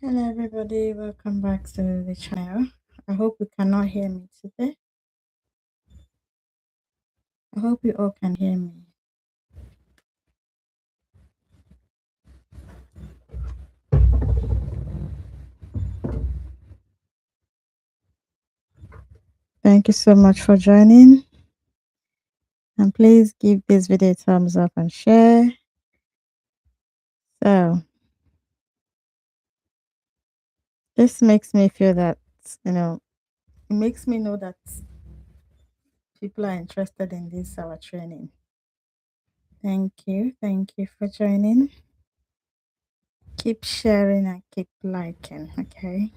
Hello, everybody. Welcome back to the channel. I hope you cannot hear me today. I hope you all can hear me. Thank you so much for joining. And please give this video a thumbs up and share. So, this makes me feel that, it makes me know that people are interested in this, our training. Thank you. Thank you for joining. Keep sharing and keep liking, okay?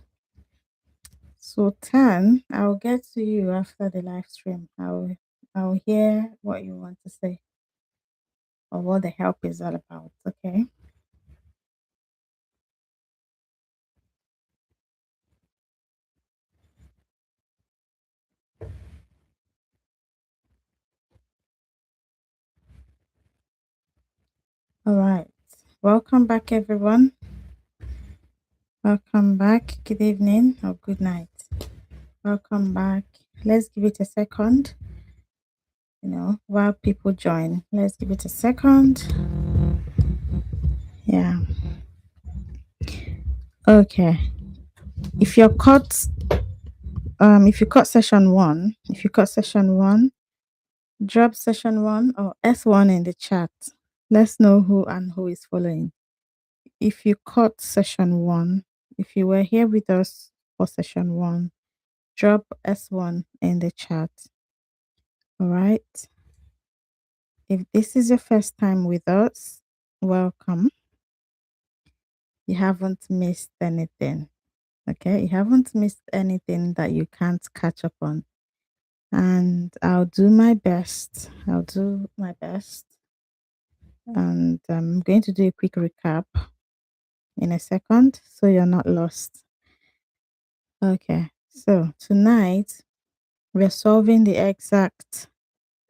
So 10, I'll get to you after the live stream. I'll hear what you want to say or what the help is all about, okay? All right. Welcome back, everyone. Welcome back. Good evening or good night. Welcome back. Let's give it a second, while people join. Let's give it a second. Yeah. Okay. If you're caught, if you caught session one, drop session one or S1 in the chat. Let's know who is following. If you caught session one, if you were here with us for session one, drop S1 in the chat. All right. If this is your first time with us, welcome. You haven't missed anything. Okay. You haven't missed anything that you can't catch up on. And I'll do my best. And I'm going to do a quick recap in a second so you're not lost. Okay. So tonight we're solving the exact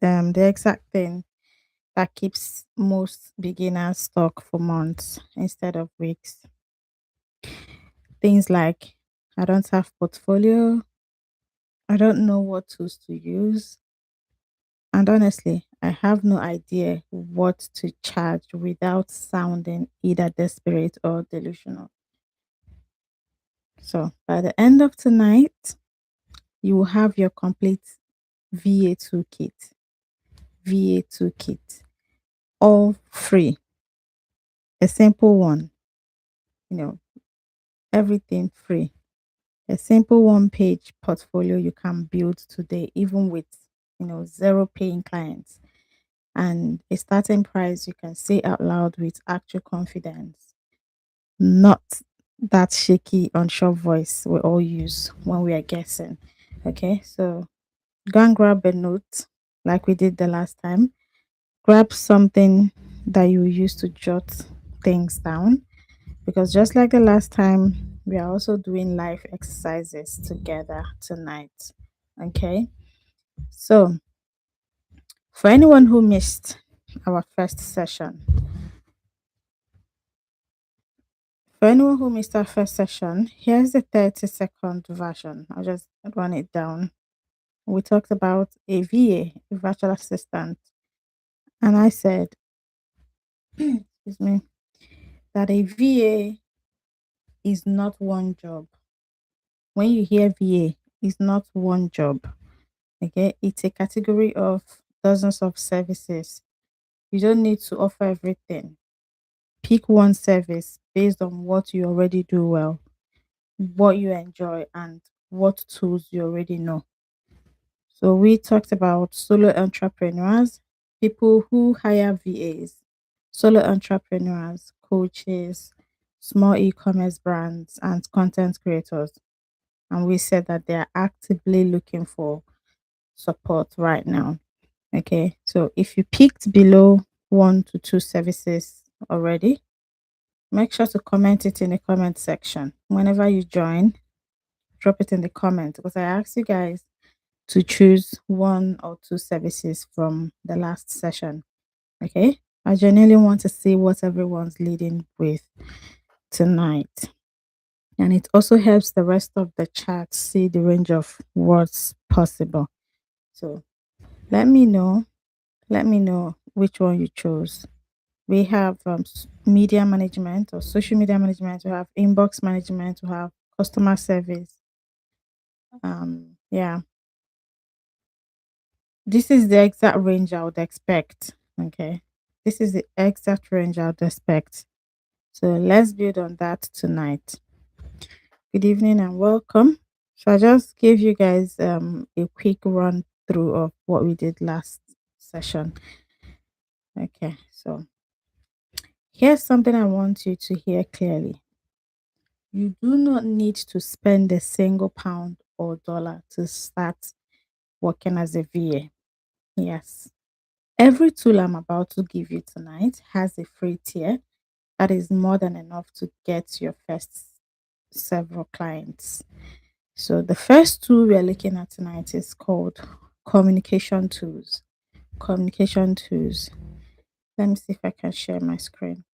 thing that keeps most beginners stuck for months instead of weeks. Things like I don't have portfolio, I don't know what tools to use, and honestly, I have no idea what to charge without sounding either desperate or delusional. So by the end of tonight, you will have your complete VA toolkit. VA toolkit, all free. A simple one, you know, everything free. A simple one-page portfolio you can build today, even with zero paying clients, and a starting price you can say out loud with actual confidence, not that shaky, unsure voice we all use when we are guessing. Okay, so go and grab a note like we did the last time. Grab something that you use to jot things down, because just like the last time, we are also doing live exercises together tonight. Okay, so for anyone who missed our first session, here's the 30-second version. I'll just run it down. We talked about a VA, a virtual assistant, and I said, excuse me, that a VA is not one job. When you hear VA, it's not one job. Okay, it's a category of dozens of services. You don't need to offer everything. Pick one service based on what you already do well, what you enjoy, and what tools you already know. So we talked about solo entrepreneurs, people who hire VAs, solo entrepreneurs, coaches, small e-commerce brands, and content creators. And we said that they are actively looking for support right now. Okay, so if you picked below 1 to 2 services already, make sure to comment it in the comment section. Whenever you join, drop it in the comment, because I asked you guys to choose 1 or 2 services from the last session. Okay, I genuinely want to see what everyone's leading with tonight. And it also helps the rest of the chat see the range of what's possible. So let me know. Let me know which one you chose. We have media management or social media management. We have inbox management. We have customer service. Yeah, this is the exact range I would expect. Okay, this is the exact range I would expect. So let's build on that tonight. Good evening and welcome. So I just gave you guys a quick run through of what we did last session. Okay, so here's something I want you to hear clearly. You do not need to spend a single pound or dollar to start working as a VA. Yes. Every tool I'm about to give you tonight has a free tier that is more than enough to get your first several clients. So the first tool we are looking at tonight is called communication tools. Communication tools. Let me see if I can share my screen.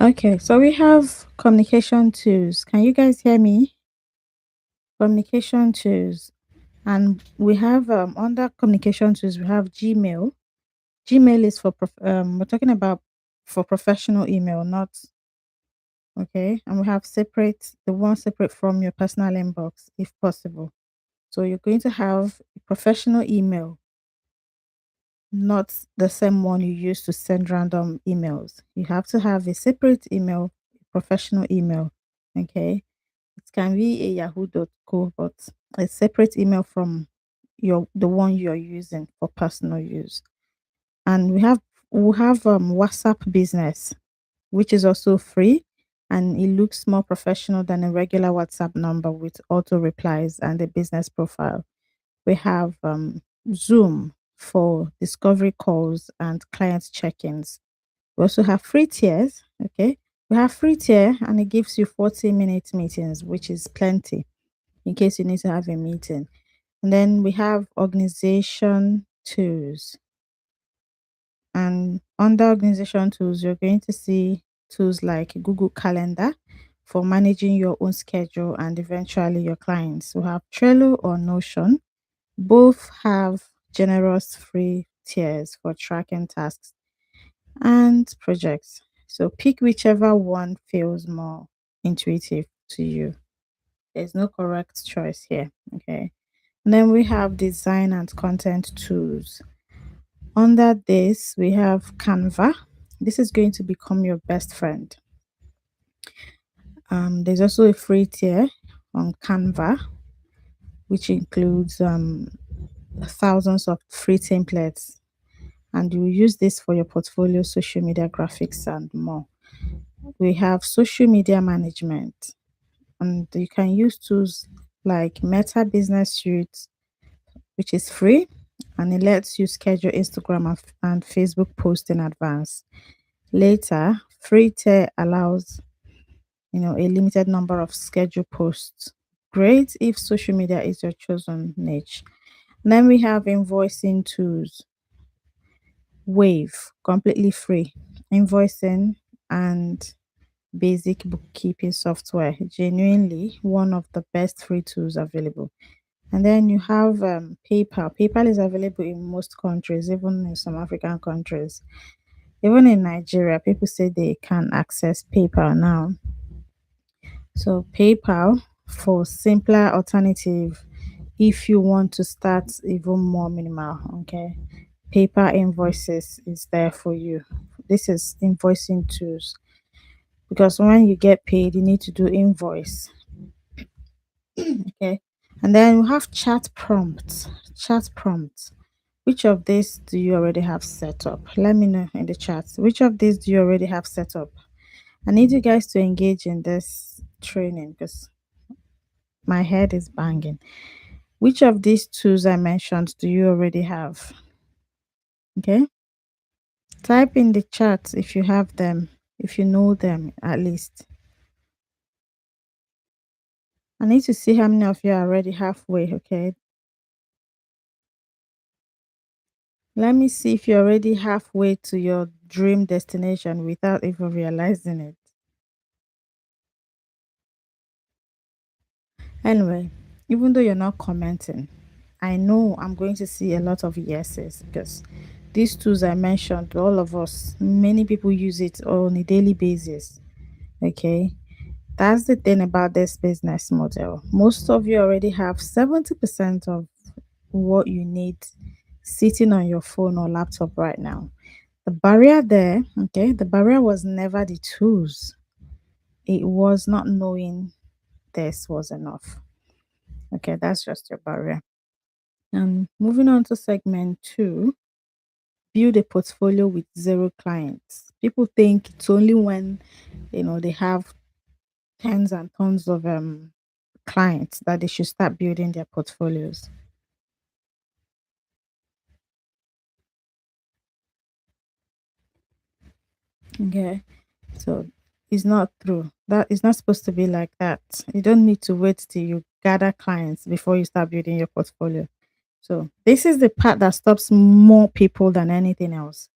Okay, so we have communication tools. Can you guys hear me? Communication tools. And we have under communication tools, we have Gmail. Gmail is for we're talking about for professional email, not okay. And we have separate the one separate from your personal inbox, if possible. So you're going to have a professional email, not the same one you use to send random emails. You have to have a separate email, professional email. Okay. It can be a yahoo.co, but a separate email from your the one you're using for personal use. And we have WhatsApp business, which is also free, and it looks more professional than a regular WhatsApp number with auto replies and a business profile. We have Zoom for discovery calls and client check-ins. We also have free tiers. Okay, we have free tier, and it gives you 40-minute meetings, which is plenty in case you need to have a meeting. And then we have organization tools. And under organization tools, you're going to see tools like Google Calendar for managing your own schedule and eventually your clients. We have Trello or Notion. Both have generous free tiers for tracking tasks and projects. So pick whichever one feels more intuitive to you. There's no correct choice here. Okay. And then we have design and content tools. Under this, we have Canva. This is going to become your best friend. There's also a free tier on Canva, which includes thousands of free templates, and you use this for your portfolio, social media graphics, and more. We have social media management, and you can use tools like Meta Business Suite, which is free, and it lets you schedule Instagram and Facebook posts in advance. Later, free tier allows a limited number of scheduled posts. Great if social media is your chosen niche. Then we have invoicing tools. Wave, completely free. Invoicing and basic bookkeeping software. Genuinely one of the best free tools available. And then you have PayPal. PayPal is available in most countries, even in some African countries. Even in Nigeria, people say they can access PayPal now. So PayPal for simpler alternative if you want to start even more minimal. Okay. PayPal invoices is there for you. This is invoicing tools because when you get paid, you need to do invoice. Okay. And then we have chat prompts. Chat prompts. Which of these do you already have set up? Let me know in the chat. Which of these do you already have set up? I need you guys to engage in this training because my head is banging. Which of these tools I mentioned do you already have? Okay. Type in the chat if you have them, if you know them at least. I need to see how many of you are already halfway. Okay. Let me see if you're already halfway to your dream destination without even realizing it. Anyway, even though you're not commenting, I know I'm going to see a lot of yeses because these tools I mentioned, all of us, many people use it on a daily basis. Okay. That's the thing about this business model. Most of you already have 70% of what you need sitting on your phone or laptop right now. The barrier there, okay, the barrier was never the tools, it was not knowing this was enough. Okay, that's just your barrier. And moving on to segment two, build a portfolio with zero clients. People think it's only when they have tens and tons of clients that they should start building their portfolios. Okay, so it's not true. That is not supposed to be like that. You don't need to wait till you gather clients before you start building your portfolio. So this is the part that stops more people than anything else.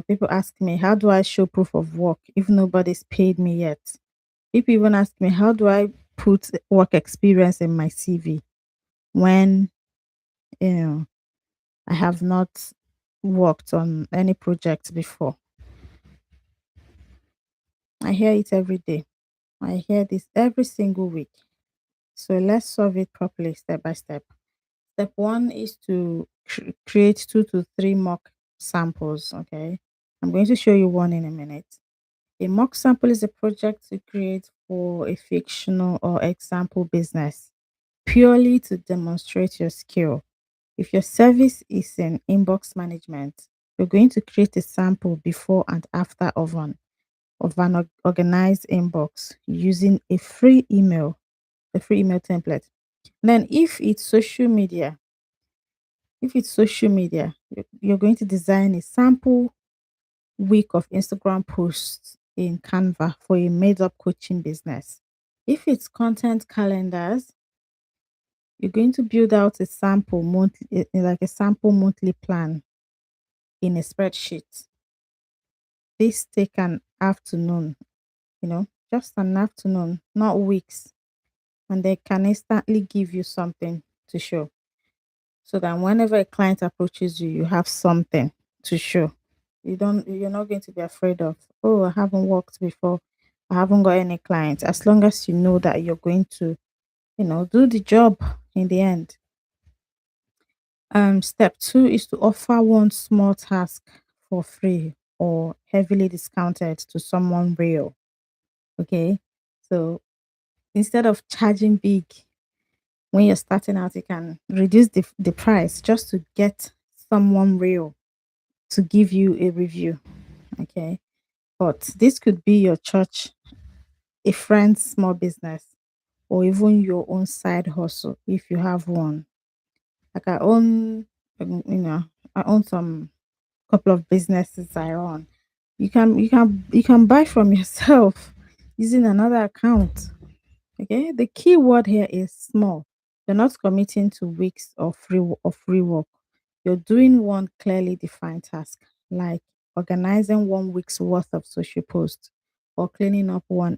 People ask me, how do I show proof of work if nobody's paid me yet? People even ask me, how do I put work experience in my CV when you know I have not worked on any project before? I hear it every day. I hear this every single week. So let's solve it properly step by step. Step one is to create 2 to 3 mock samples. Okay. I'm going to show you one in a minute. A mock sample is a project to create for a fictional or example business purely to demonstrate your skill. If your service is in inbox management, you're going to create a sample before and after of an organized inbox using a free email template. Then if it's social media, you're going to design a sample week of Instagram posts in Canva for a made up coaching business. If it's content calendars, you're going to build out a sample monthly, like a sample monthly plan in a spreadsheet. This take an afternoon, just an afternoon, not weeks, and they can instantly give you something to show. So that whenever a client approaches you, you have something to show. You're not going to be afraid of, oh, I haven't worked before, I haven't got any clients. As long as you know that you're going to, do the job in the end. Step two is to offer one small task for free or heavily discounted to someone real. Okay. So instead of charging big when you're starting out, you can reduce the price just to get someone real to give you a review. Okay. But this could be your church, a friend's small business, or even your own side hustle if you have one. Like I own some couple of businesses I run. You can buy from yourself using another account. Okay. The key word here is small. You're not committing to weeks of free work. You're doing one clearly defined task, like organizing 1 week's worth of social posts or cleaning up one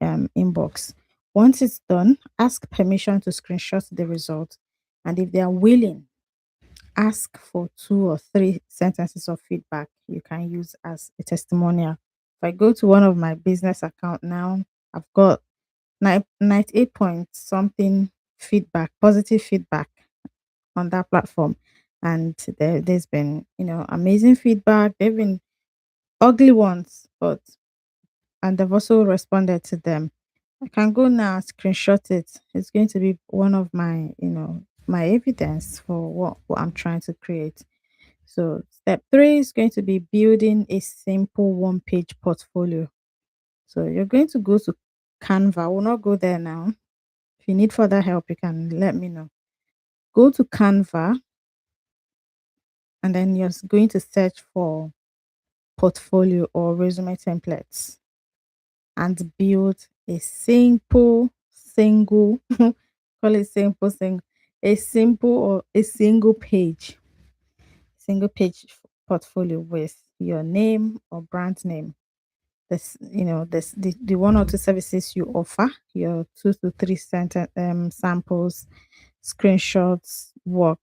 inbox. Once it's done, ask permission to screenshot the result. And if they are willing, ask for 2 or 3 sentences of feedback you can use as a testimonial. If I go to one of my business account now, I've got 98 point something feedback, positive feedback on that platform. And there's been, amazing feedback. They've been ugly ones, but and they've also responded to them. I can go now, screenshot it. It's going to be one of my, my evidence for what I'm trying to create. So step three is going to be building a simple one-page portfolio. So you're going to go to Canva. We'll not go there now. If you need further help, you can let me know. Go to Canva, and then you're going to search for portfolio or resume templates and build a simple single call it simple single a simple or a single page portfolio with your name or brand name, the one or two services you offer, your 2 to 3 samples, screenshots, work,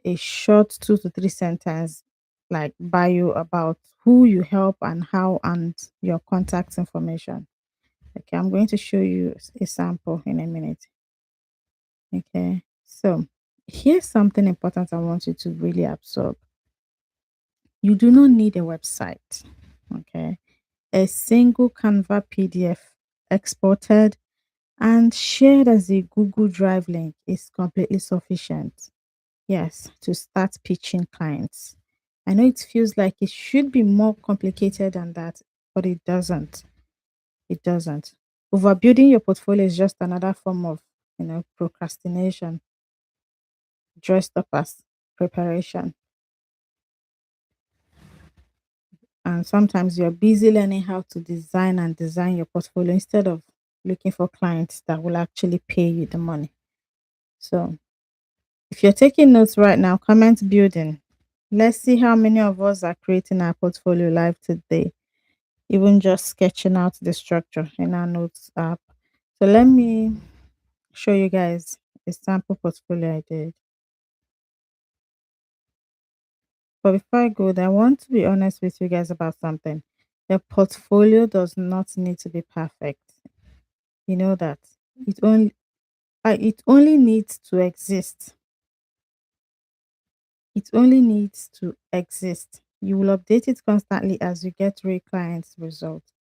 a short 2 to 3 sentence like bio about who you help and how, and your contact information. Okay, I'm going to show you a sample in a minute. Okay, so here's something important I want you to really absorb. You do not need a website. Okay, a single Canva PDF exported and shared as a Google Drive link is completely sufficient. Yes, to start pitching clients. I know it feels like it should be more complicated than that, but it doesn't. It doesn't. Overbuilding your portfolio is just another form of, procrastination dressed up as preparation. And sometimes you're busy learning how to design your portfolio instead of looking for clients that will actually pay you the money. So if you're taking notes right now, comment building. Let's see how many of us are creating our portfolio live today, even just sketching out the structure in our notes app. So let me show you guys a sample portfolio I did. But before I go there, I want to be honest with you guys about something. The portfolio does not need to be perfect. You know that. It only needs to exist. It only needs to exist. You will update it constantly as you get real clients results.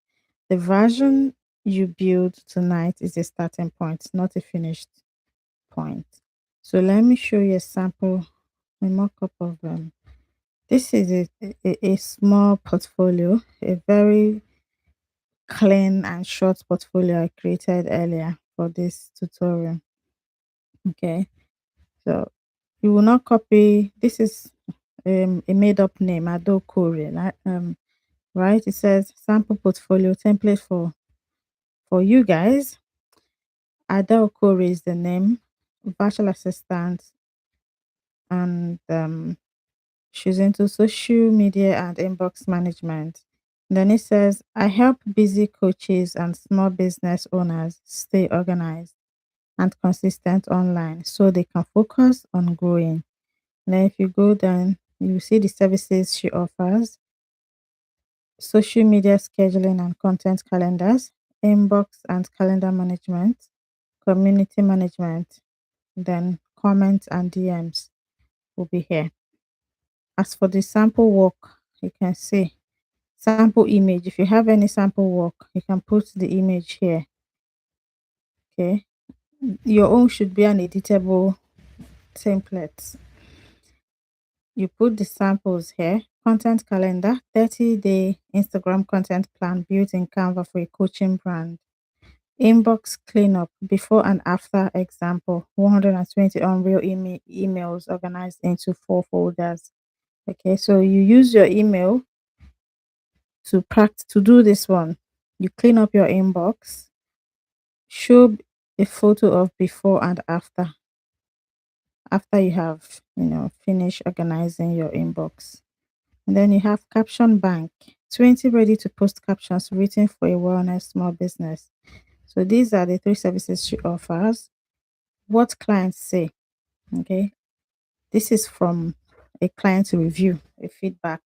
The version you build tonight is a starting point, not a finished point. So let me show you a sample, a mock-up of this is a small portfolio, a very clean and short portfolio I created earlier for this tutorial. Okay, so you will not copy. This is a made-up name, Adokore. Right? It says sample portfolio template for you guys. Adokore is the name, virtual assistant, and she's into social media and inbox management. Then it says, I help busy coaches and small business owners stay organized and consistent online so they can focus on growing. Then, if you go down, you see the services she offers: social media scheduling and content calendars, inbox and calendar management, community management, then comments and DMs will be here. As for the sample work, you can see sample image. If you have any sample work, you can put the image here. Okay. Your own should be an editable template. You put the samples here. Content calendar, 30-day Instagram content plan built in Canva for a coaching brand. Inbox cleanup, before and after example, 120 unreal emails organized into 4 folders. Okay, so you use your email to do this one. You clean up your inbox, show a photo of before and after you have finished organizing your inbox. And then you have caption bank, 20 ready to post captions written for a wellness small business. So these are the 3 services she offers. What clients say. Okay, this is from a client review, a feedback.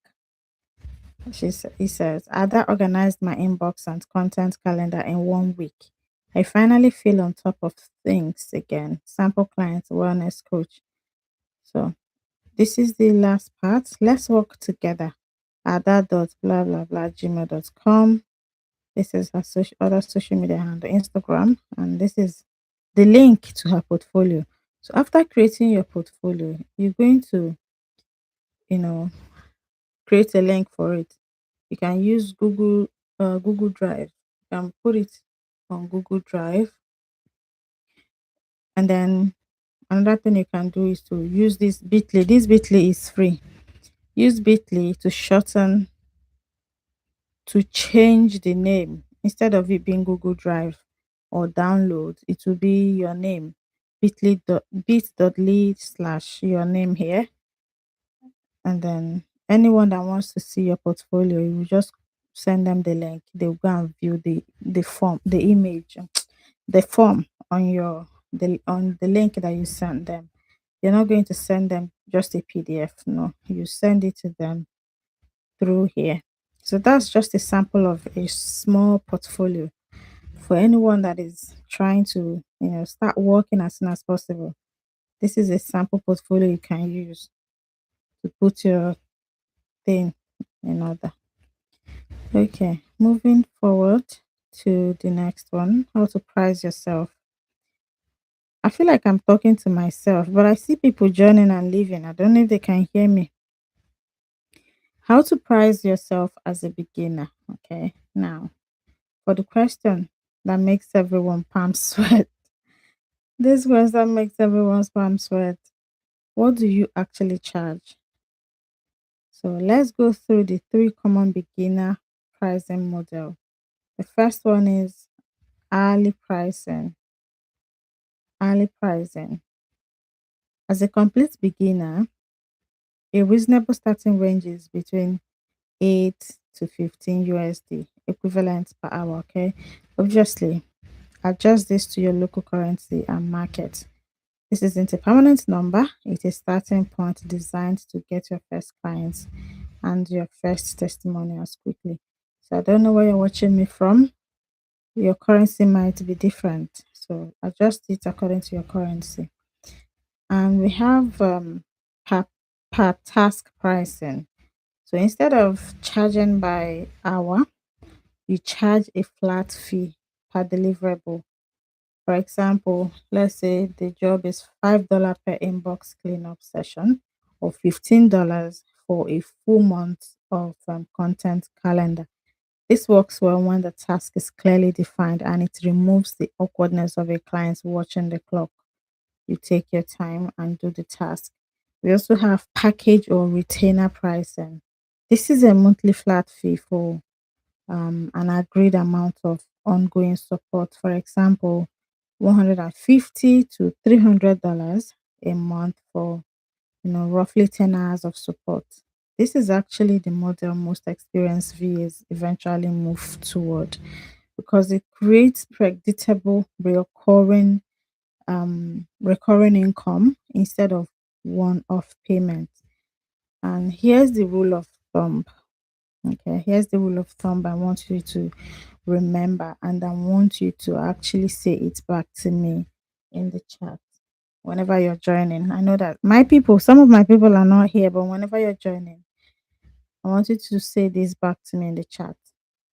He says, Ada organized my inbox and content calendar in 1 week. I finally feel on top of things again. Sample client, wellness coach. So this is the last part. Let's work together. Ada dot blah blah blah gmail.com. This is her other social media handle, Instagram, and this is the link to her portfolio. So after creating your portfolio, you're going to, you know, create a link for it. You can use Google Drive. You can put it on Google Drive, and then another thing you can do is to use this Bitly. This Bitly is free. Use Bitly to shorten, to change the name instead of it being Google Drive or download. It will be your name. Bit.ly slash your name here, and then anyone that wants to see your portfolio, you will just send them the link. They'll go and view the form, the image, the form on the link that you send them. You're not going to send them just a PDF. No, you send it to them through here. So that's just a sample of a small portfolio for anyone that is trying to, start working as soon as possible. This is a sample portfolio you can use to put your thing in order. Okay, moving forward to the next one, how to price yourself. I feel like I'm talking to myself, but I see people joining and leaving. I don't know if they can hear me. How to price yourself as a beginner. Okay, now for the question that makes everyone palm sweat. This question makes everyone's palm sweat. What do you actually charge? So let's go through the three common beginner pricing model. The first one is hourly pricing. Hourly pricing. As a complete beginner, a reasonable starting range is between 8 to 15 USD equivalent per hour. Okay. Obviously, adjust this to your local currency and market. This isn't a permanent number, it's a starting point designed to get your first clients and your first testimonials quickly. So I don't know where you're watching me from. Your currency might be different. So adjust it according to your currency. And we have per, per task pricing. So instead of charging by hour, you charge a flat fee per deliverable. For example, let's say the job is $5 per inbox cleanup session or $15 for a full month of content calendar. This works well when the task is clearly defined and it removes the awkwardness of a client watching the clock. You take your time and do the task. We also have package or retainer pricing. This is a monthly flat fee for an agreed amount of ongoing support. For example, 150 to $300 a month for roughly 10 hours of support. This is actually the model most experienced VAs eventually move toward because it creates predictable recurring income instead of one-off payment. And here's the rule of thumb. Okay, here's the rule of thumb I want you to remember, and I want you to actually say it back to me in the chat whenever you're joining. I know that some of my people are not here, but whenever you're joining, I want you to say this back to me in the chat.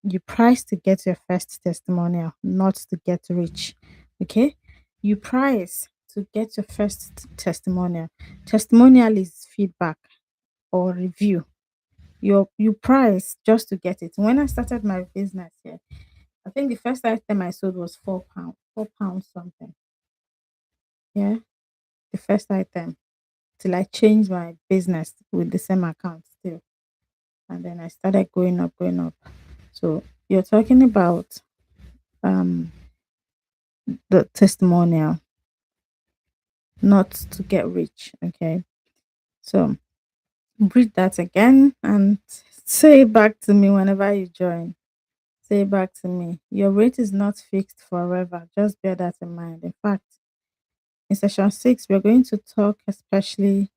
You price to get your first testimonial, not to get rich. Okay? You price to get your first testimonial. Testimonial is feedback or review. You price just to get it. When I started my business here, I think the first item I sold was £4, £4 something. Yeah, the first item till I changed my business with the same account still, and then I started going up, going up. So you're talking about um the testimonial, not to get rich. Okay, so read that again and say it back to me whenever you join. Say it back to me. Your rate is not fixed forever. Just bear that in mind. In fact, in session 6, we're going to talk especially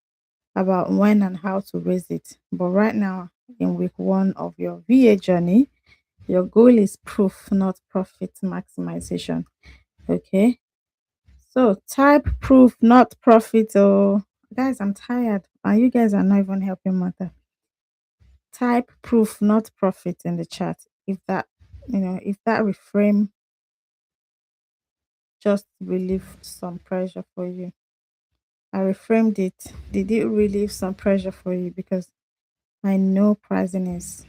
about when and how to raise it. But right now, in week 1 of your VA journey, your goal is proof, not profit maximization. Okay. So type proof, not profit. Oh, guys, I'm tired. And you guys are not even helping matter. Type proof, not profit in the chat. If that if that reframe just relieve some pressure for you. I reframed it. Did it relieve some pressure for you? Because I know pricing is,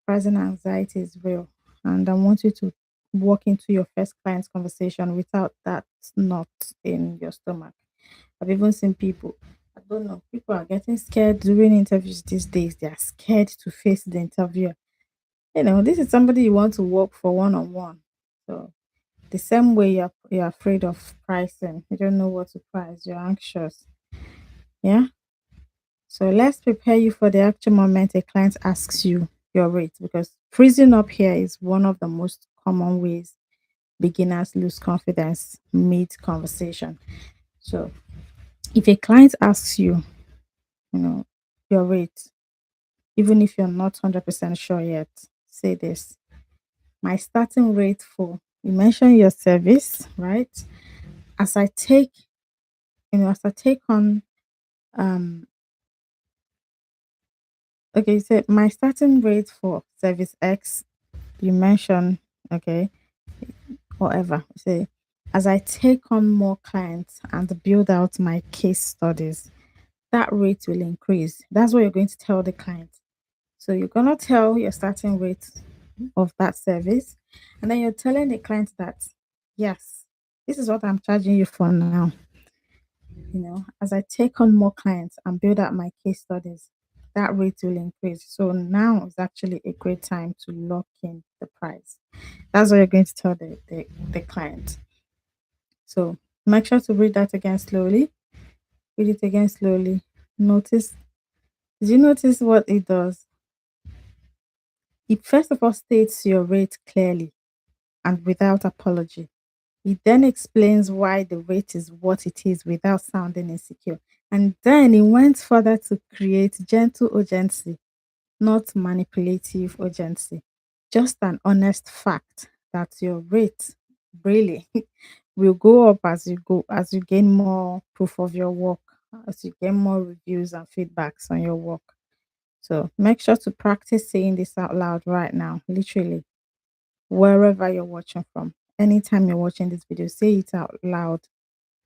pricing anxiety is real. And I want you to walk into your first client's conversation without that knot in your stomach. I've even seen people, I don't know, people are getting scared during interviews these days. They are scared to face the interviewer. This is somebody you want to work for one on one. So the same way you're afraid of pricing, you don't know what to price, you're anxious. Yeah. So let's prepare you for the actual moment a client asks you your rate, because freezing up here is one of the most common ways beginners lose confidence mid conversation. So if a client asks you, you know, your rate, even if you're not 100% sure yet, say this: my starting rate for, you mention your service, right? As I take, as I take on, um, okay, you said my starting rate for service X, you mention, okay, whatever. Say, as I take on more clients and build out my case studies, that rate will increase. That's what you're going to tell the client. So you're gonna tell your starting rate of that service, and then you're telling the client that, yes, this is what I'm charging you for now. As I take on more clients and build out my case studies, that rate will increase. So now is actually a great time to lock in the price. That's what you're going to tell the client. So make sure to read that again slowly. Read it again slowly. Notice, did you notice what it does? It first of all states your rate clearly and without apology. It then explains why the rate is what it is without sounding insecure. And then it went further to create gentle urgency, not manipulative urgency. Just an honest fact that your rate really will go up as you gain more proof of your work, as you get more reviews and feedbacks on your work. So make sure to practice saying this out loud right now, literally, wherever you're watching from. Anytime you're watching this video, say it out loud.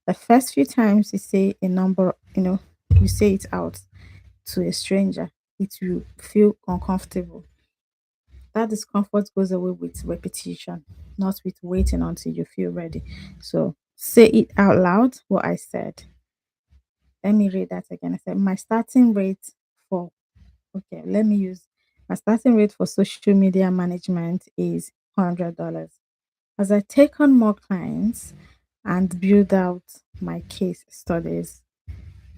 The first few times you say a number, you say it out to a stranger, it will feel uncomfortable. That discomfort goes away with repetition, not with waiting until you feel ready. So say it out loud what I said. Let me read that again. I said, my starting rate for, okay, let me use my starting rate for social media management is $100. As I take on more clients and build out my case studies,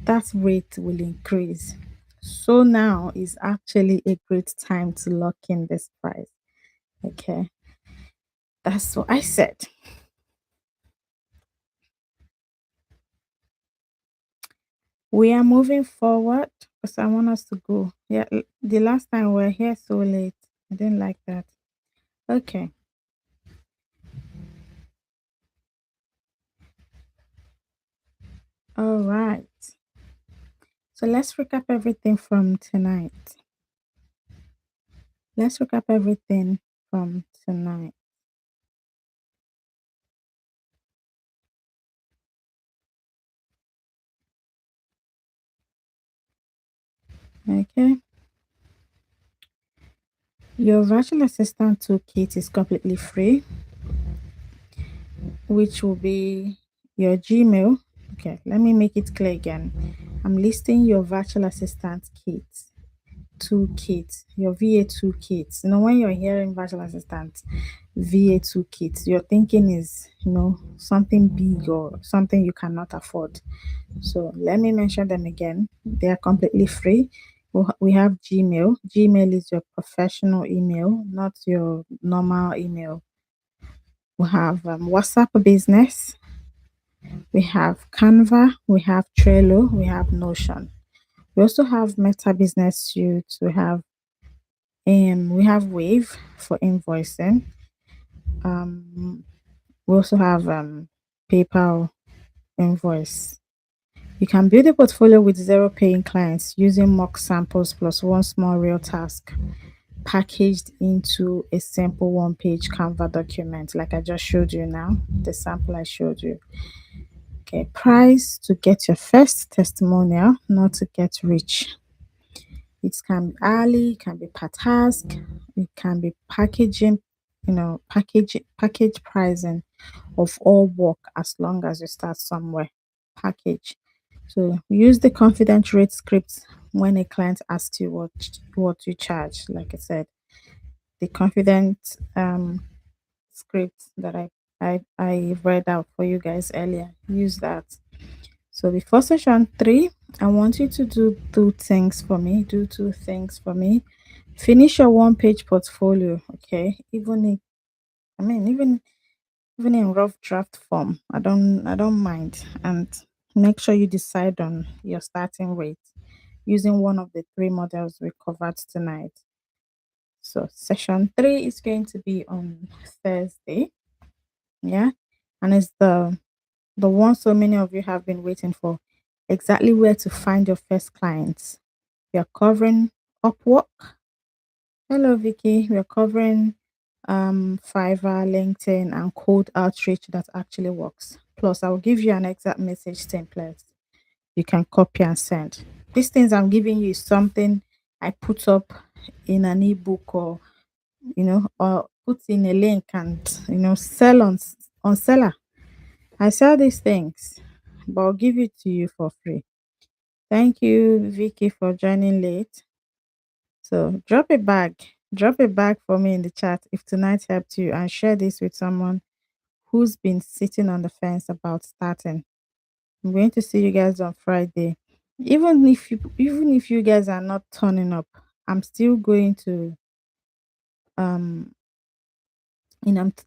that rate will increase. So now is actually a great time to lock in this price. Okay, that's what I said. We are moving forward because I want us to go. Yeah, the last time we were here so late. I didn't like that. Okay, all right. So let's recap everything from tonight. Let's recap everything from tonight. Okay. Your virtual assistant toolkit is completely free, which will be your Gmail. Okay, let me make it clear again. I'm listing your virtual assistant kit, toolkit, your VA toolkit. When you're hearing virtual assistant, VA toolkit, your thinking is, something big or something you cannot afford. So let me mention them again. They are completely free. We have Gmail. Gmail is your professional email, not your normal email. We have WhatsApp Business. We have Canva. We have Trello. We have Notion. We also have Meta Business Suite. We have Wave for invoicing. We also have PayPal invoice. You can build a portfolio with zero paying clients using mock samples plus one small real task. packaged into a simple one page Canva document, like I just showed you now, the sample I showed you. Okay, price to get your first testimonial, not to get rich. It can be hourly, it can be per task, it can be packaging, package pricing of all work as long as you start somewhere. Package. So use the confident rate script when a client asks you what you charge. Like I said, the confident script that I read out for you guys earlier. Use that. So before session 3, I want you to do two things for me. Do two things for me. Finish your one page portfolio, okay? Even in rough draft form. I don't mind. And make sure you decide on your starting rate using one of the three models we covered tonight. So session 3 is going to be on Thursday. Yeah. And it's the one so many of you have been waiting for. Exactly where to find your first clients. We are covering Upwork. Hello, Vicky. We are covering Fiverr, LinkedIn, and cold outreach that actually works. Plus, I'll give you an exact message template you can copy and send. These things I'm giving you is something I put up in an ebook, or put in a link and sell on Seller. I sell these things, but I'll give it to you for free. Thank you, Vicky, for joining late. So drop a bag for me in the chat if tonight helped you, and share this with someone who's been sitting on the fence about starting. I'm going to see you guys on Friday. Even if you guys are not turning up, I'm still going to um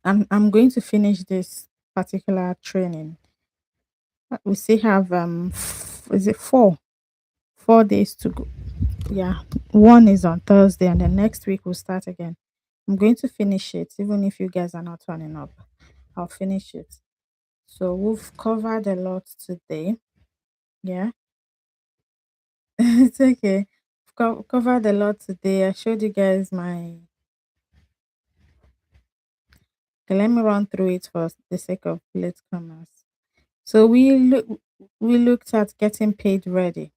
I'm going to finish this particular training. We still have is it 4 days to go. Yeah, one is on Thursday, and then next week we'll start again. I'm going to finish it, even if you guys are not turning up. I'll finish it. So we've covered a lot today. Yeah, it's okay. Covered a lot today. I showed you guys my. Okay, let me run through it for the sake of late comers. So we looked at getting paid ready,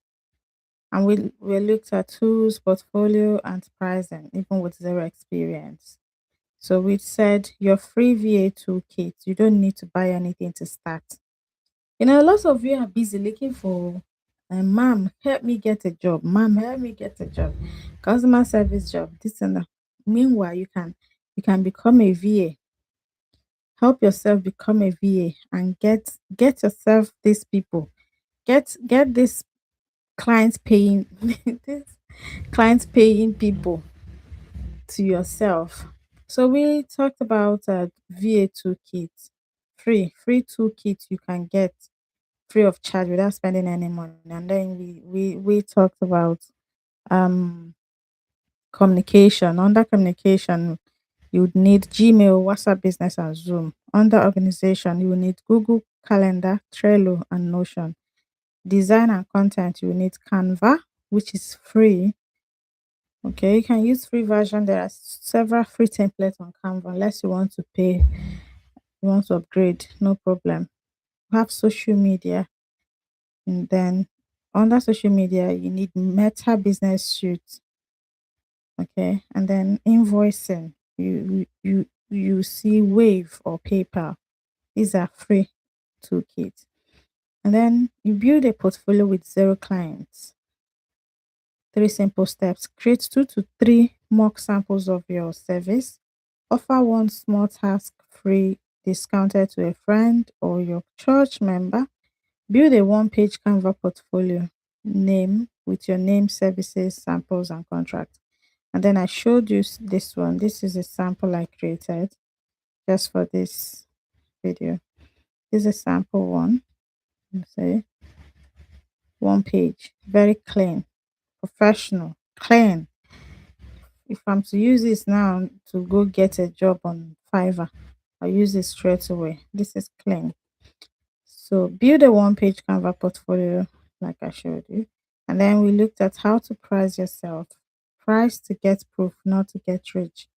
and we looked at tools, portfolio, and pricing, even with zero experience. So we said your free VA toolkit. You don't need to buy anything to start. Lots of you are busy looking for, ma'am, help me get a job. Ma'am, help me get a job. Customer service job. This and that. Meanwhile, you can become a VA. Help yourself become a VA and get yourself these people. Get this clients paying this clients paying people to yourself. So we talked about VA toolkit, free toolkit you can get free of charge without spending any money. And then we talked about um communication. Under communication, you would need Gmail, WhatsApp Business, and Zoom. Under organization, you will need Google Calendar, Trello, and Notion. Design and content, you will need Canva, which is free. Okay, you can use free version. There are several free templates on Canva. Unless you want to pay, you want to upgrade, no problem. You have social media, and then under social media, you need Meta Business Suite. Okay, and then invoicing, you see Wave or PayPal. These are free toolkits. And then you build a portfolio with zero clients. 3 simple steps. Create 2 to 3 mock samples of your service. Offer one small task free discounted to a friend or your church member. Build a one-page Canva portfolio name with your name, services, samples, and contract. And then I showed you this one. This is a sample I created just for this video. This is a sample one. Say one page, very clean, professional, clean. If I'm to use this now to go get a job on Fiverr, I'll use it straight away. This is clean. So build a one-page Canva portfolio like I showed you. And then we looked at how to price yourself price to get proof, not to get rich.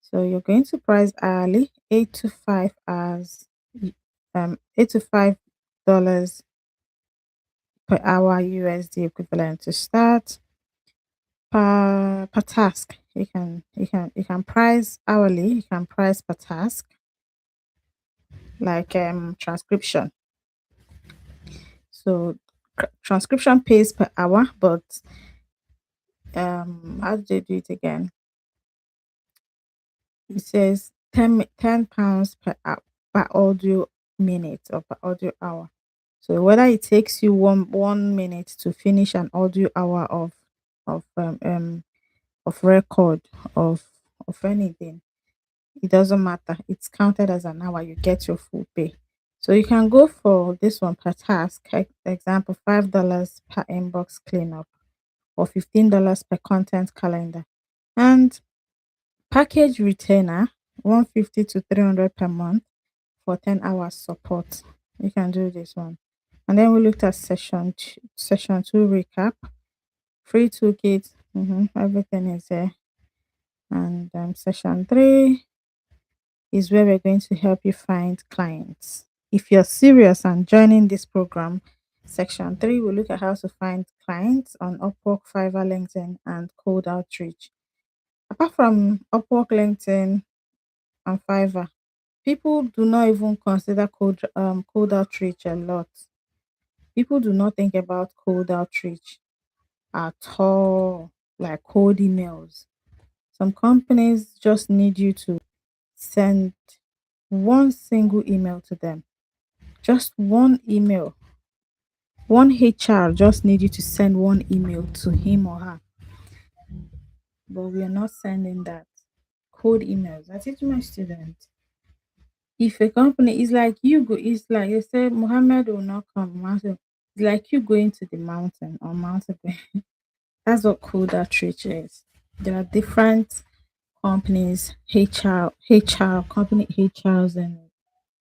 So you're going to price hourly, 8 to 5 hours, 8 to 5 dollars per hour USD equivalent to start. Per task. You can price hourly, you can price per task, like transcription. So transcription pays per hour, but how do they do it again? It says 10 pounds per audio minute or per audio hour. So whether it takes you one minute to finish an audio hour of um, um of record of anything, it doesn't matter. It's counted as an hour. You get your full pay. So you can go for this one per task. Example, $5 per inbox cleanup or $15 per content calendar. And package retainer, 150 to 300 per month for 10 hours support. You can do this one. And then we looked at session two recap, free toolkit. Everything is there. And session three is where we're going to help you find clients. If you're serious and joining this program, section three will look at how to find clients on Upwork, Fiverr, LinkedIn, and cold outreach. Apart from Upwork, LinkedIn, and Fiverr, people do not even consider cold outreach a lot. People do not think about cold outreach at all, like cold emails. Some companies just need you to send one single email to them. Just one email. One HR just need you to send one email to him or her. But we are not sending that. Cold emails. I teach my students. If a company is like you go, it's like you say Muhammad will not come. Mountain. It's like you going to the mountain or mountain. That's what cold outreach is. There are different companies, HR company HRs and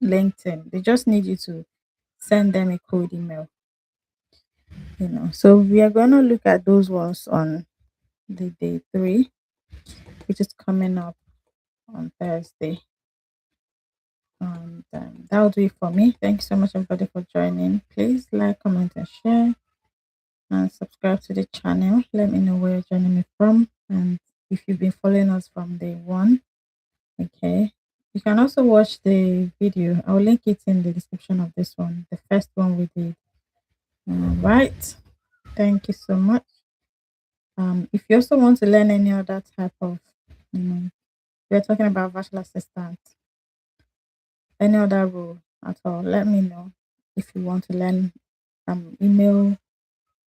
LinkedIn. They just need you to send them a cold email. So we are going to look at those ones on the day three, which is coming up on Thursday. And that'll do it for me. Thank you so much, everybody, for joining. Please like, comment, and share, and subscribe to the channel. Let me know where you're joining me from, and if you've been following us from day one. Okay. You can also watch the video. I'll link it in the description of this one, the first one we did. All right. Thank you so much. If you also want to learn any other type of, we're talking about virtual assistant, any other role at all, let me know. If you want to learn email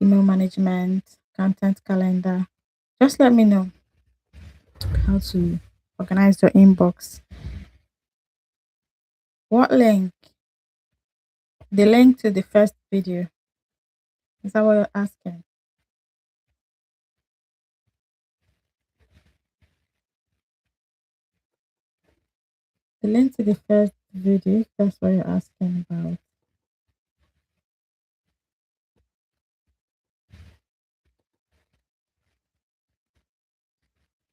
management, content calendar, just let me know how to organize your inbox. What link? The link to the first video. Is that what you're asking? The link to the first video, if that's what you're asking about.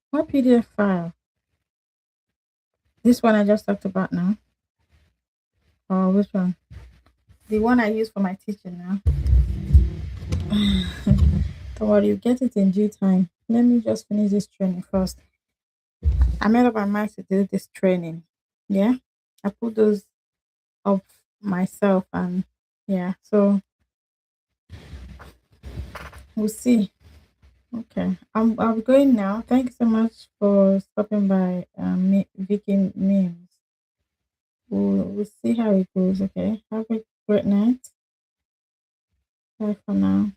What PDF file? This one I just talked about now? Or which one? The one I use for my teaching now. Don't worry, you get it in due time. Let me just finish this training first. I made up my mind to do this training. Yeah. I put those up myself, and yeah, so we'll see. Okay. I'm going now. Thank you so much for stopping by Vicky Memes. We'll see how it goes, okay? Have a great night. Bye for now.